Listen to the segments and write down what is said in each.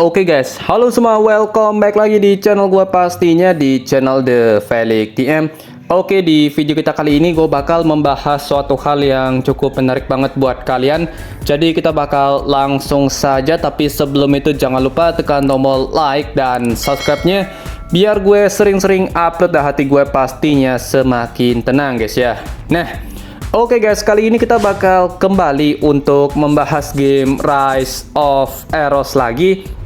Oke guys, halo semua, welcome back lagi di channel gue, pastinya di channel The Felix TM. Oke, di video kita kali ini gue bakal membahas suatu hal yang cukup menarik banget buat kalian. Jadi kita bakal langsung saja, tapi sebelum itu jangan lupa tekan tombol like dan subscribe-nya biar gue sering-sering upload dan hati gue pastinya semakin tenang guys ya. Nah, oke guys, kali ini kita bakal kembali untuk membahas game Rise of Eros lagi.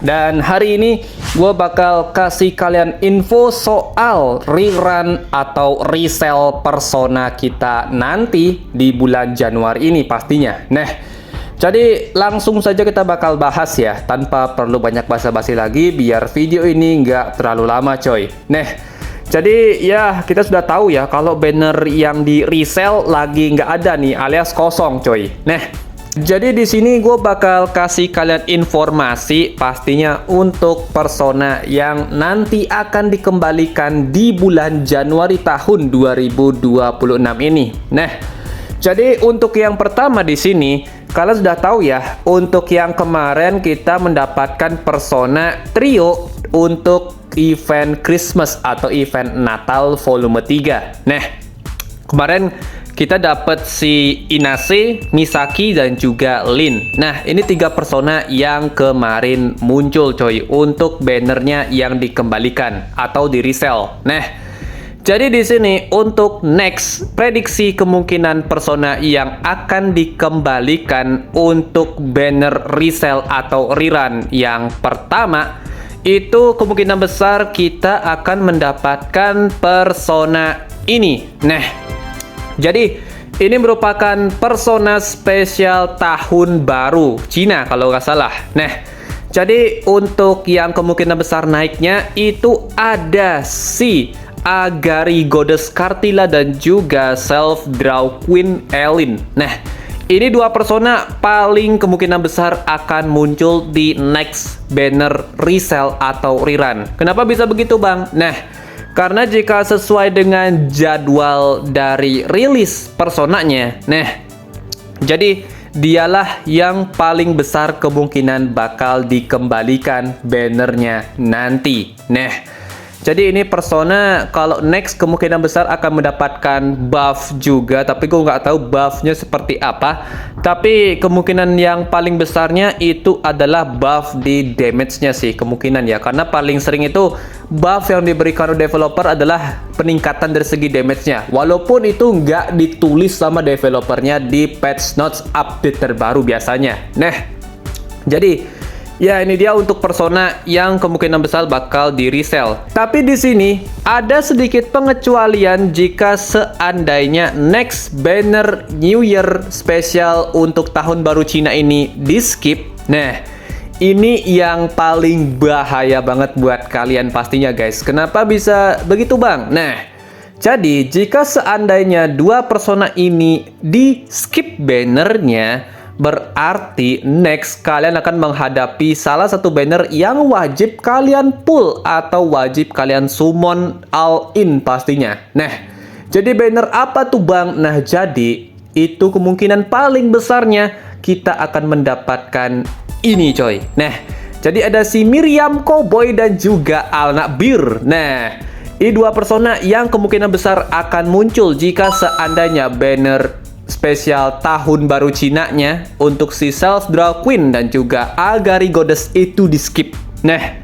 Dan hari ini gue bakal kasih kalian info soal rerun atau resell persona kita nanti di bulan Januari ini pastinya. Nah, jadi langsung saja kita bakal bahas ya, tanpa perlu banyak basa-basi lagi biar video ini nggak terlalu lama coy. Nah, jadi ya kita sudah tahu ya kalau banner yang di resell lagi nggak ada nih, alias kosong coy. Nah, jadi di sini gue bakal kasih kalian informasi pastinya untuk persona yang nanti akan dikembalikan di bulan Januari tahun 2026 ini. Nah, jadi untuk yang pertama di sini kalian sudah tahu ya, untuk yang kemarin kita mendapatkan persona trio untuk event Christmas atau event Natal volume 3. Nah, kemarin kita dapat si Inase, Misaki, dan juga Lin. Nah, ini 3 persona yang kemarin muncul coy untuk bannernya yang dikembalikan atau di resell. Nah, jadi di sini untuk next prediksi kemungkinan persona yang akan dikembalikan untuk banner resell atau rerun yang pertama, itu kemungkinan besar kita akan mendapatkan persona ini. Nah, jadi ini merupakan persona spesial tahun baru Cina kalau nggak salah. Nah, jadi untuk yang kemungkinan besar naiknya itu ada si Agari Goddess Cartilla dan juga Self Draw Queen Elin. Nah, ini 2 persona paling kemungkinan besar akan muncul di next banner resell atau rerun. Kenapa bisa begitu bang? Nah, karena jika sesuai dengan jadwal dari rilis personanya, nah, jadi dialah yang paling besar kemungkinan bakal dikembalikan bannernya nanti. Nah, jadi ini persona kalau next kemungkinan besar akan mendapatkan buff juga, tapi gue nggak tahu buffnya seperti apa. Tapi kemungkinan yang paling besarnya itu adalah buff di damage-nya sih kemungkinan ya, karena paling sering itu buff yang diberikan oleh developer adalah peningkatan dari segi damage-nya, walaupun itu nggak ditulis sama developernya di patch notes update terbaru biasanya. Nah, jadi ya ini dia untuk persona yang kemungkinan besar bakal di resell. Tapi di sini ada sedikit pengecualian jika seandainya next banner New Year spesial untuk tahun baru Cina ini di skip. Nah, ini yang paling bahaya banget buat kalian pastinya guys. Kenapa bisa begitu bang? Nah, jadi jika seandainya 2 persona ini di skip bannernya, berarti next kalian akan menghadapi salah satu banner yang wajib kalian pull atau wajib kalian summon all in pastinya. Nah, jadi banner apa tuh bang? Nah, jadi itu kemungkinan paling besarnya kita akan mendapatkan ini coy. Nah, jadi ada si Miriam Cowboy dan juga Alnak Bir. Nah, ini 2 persona yang kemungkinan besar akan muncul jika seandainya banner spesial tahun baru Cina-nya untuk si Self Draw Queen dan juga Agari Goddess itu di skip. Nah,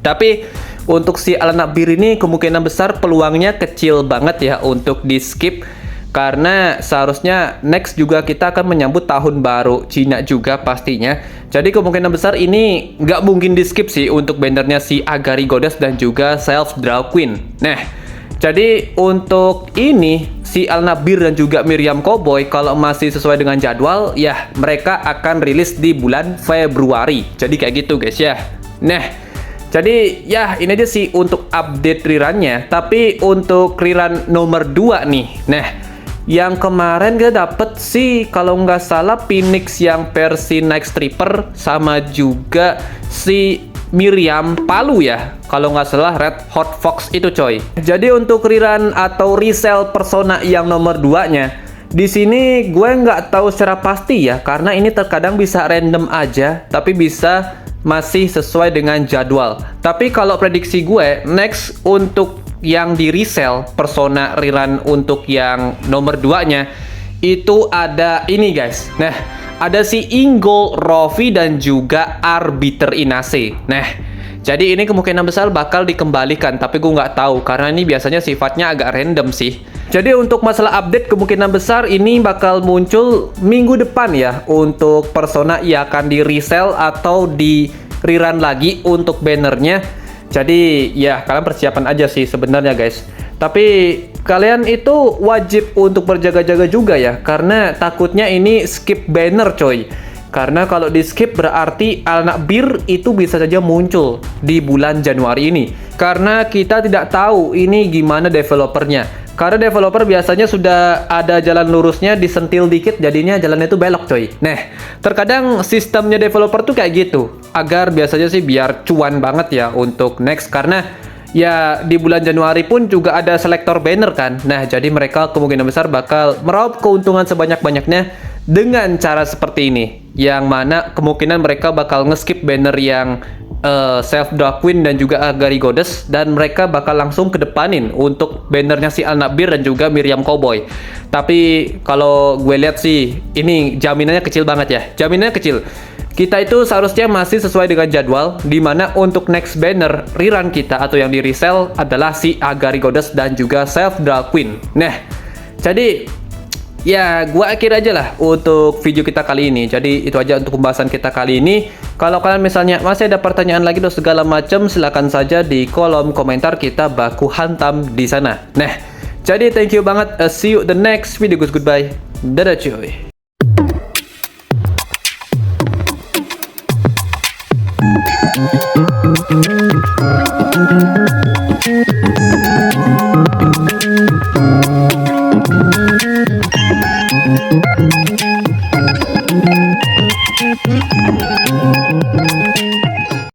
tapi untuk si Alnak Bir ini kemungkinan besar peluangnya kecil banget ya untuk di skip, karena seharusnya next juga kita akan menyambut tahun baru Cina juga pastinya. Jadi kemungkinan besar ini nggak mungkin di skip sih untuk bannernya si Agari Goddess dan juga Self Draw Queen. Nah, jadi untuk ini si Alnak Bir dan juga Miriam Cowboy kalau masih sesuai dengan jadwal ya mereka akan rilis di bulan Februari. Jadi kayak gitu guys ya. Nah, jadi ya ini aja sih untuk update rerunnya. Tapi untuk rerun nomor 2 nih. Nah, yang kemarin kita dapet sih kalau nggak salah Phoenix yang versi Night Stripper sama juga si Miriam Palu ya, kalau nggak salah Red Hot Fox itu coy. Jadi untuk rerun atau resell persona yang nomor 2 nya Di sini gue nggak tahu secara pasti ya, karena ini terkadang bisa random aja, tapi bisa masih sesuai dengan jadwal. Tapi kalau prediksi gue, next untuk yang di resell Persona rerun untuk yang nomor 2-nya itu ada ini guys. Nah, ada si Ingol, Rovi, dan juga Arbiter Inase. Nah, jadi ini kemungkinan besar bakal dikembalikan, tapi gue nggak tahu karena ini biasanya sifatnya agak random sih. Jadi untuk masalah update kemungkinan besar ini bakal muncul minggu depan ya untuk Persona yang akan di resell atau di rerun lagi untuk bannernya. Jadi ya kalian persiapan aja sih sebenarnya guys. Tapi kalian itu wajib untuk berjaga-jaga juga ya, karena takutnya ini skip banner coy. Karena kalau di skip berarti Alnak Bir itu bisa saja muncul di bulan Januari ini. Karena kita tidak tahu ini gimana developernya. Karena developer biasanya sudah ada jalan lurusnya, disentil dikit jadinya jalannya itu belok coy. Nah, terkadang sistemnya developer tuh kayak gitu. Agar biasanya sih biar cuan banget ya untuk next, karena ya di bulan Januari pun juga ada selektor banner kan. Nah, jadi mereka kemungkinan besar bakal meraup keuntungan sebanyak-banyaknya dengan cara seperti ini. Yang mana kemungkinan mereka bakal ngeskip banner yang Self Dark Queen dan juga Agari Goddess, dan mereka bakal langsung kedepanin untuk bannernya si Alnak Bir dan juga Miriam Cowboy. Tapi kalau gue lihat sih ini jaminannya kecil banget ya. Jaminannya kecil. Kita itu seharusnya masih sesuai dengan jadwal, dimana untuk next banner rerun kita atau yang di resell adalah si Agari Goddess dan juga Self Dark Queen. Nah, jadi ya gua akhir aja lah untuk video kita kali ini. Jadi itu aja untuk pembahasan kita kali ini. Kalau kalian misalnya masih ada pertanyaan lagi atau segala macam, silakan saja di kolom komentar, kita baku hantam di sana. Nah, jadi thank you banget. See you the next video guys. Goodbye. Dadah cuy.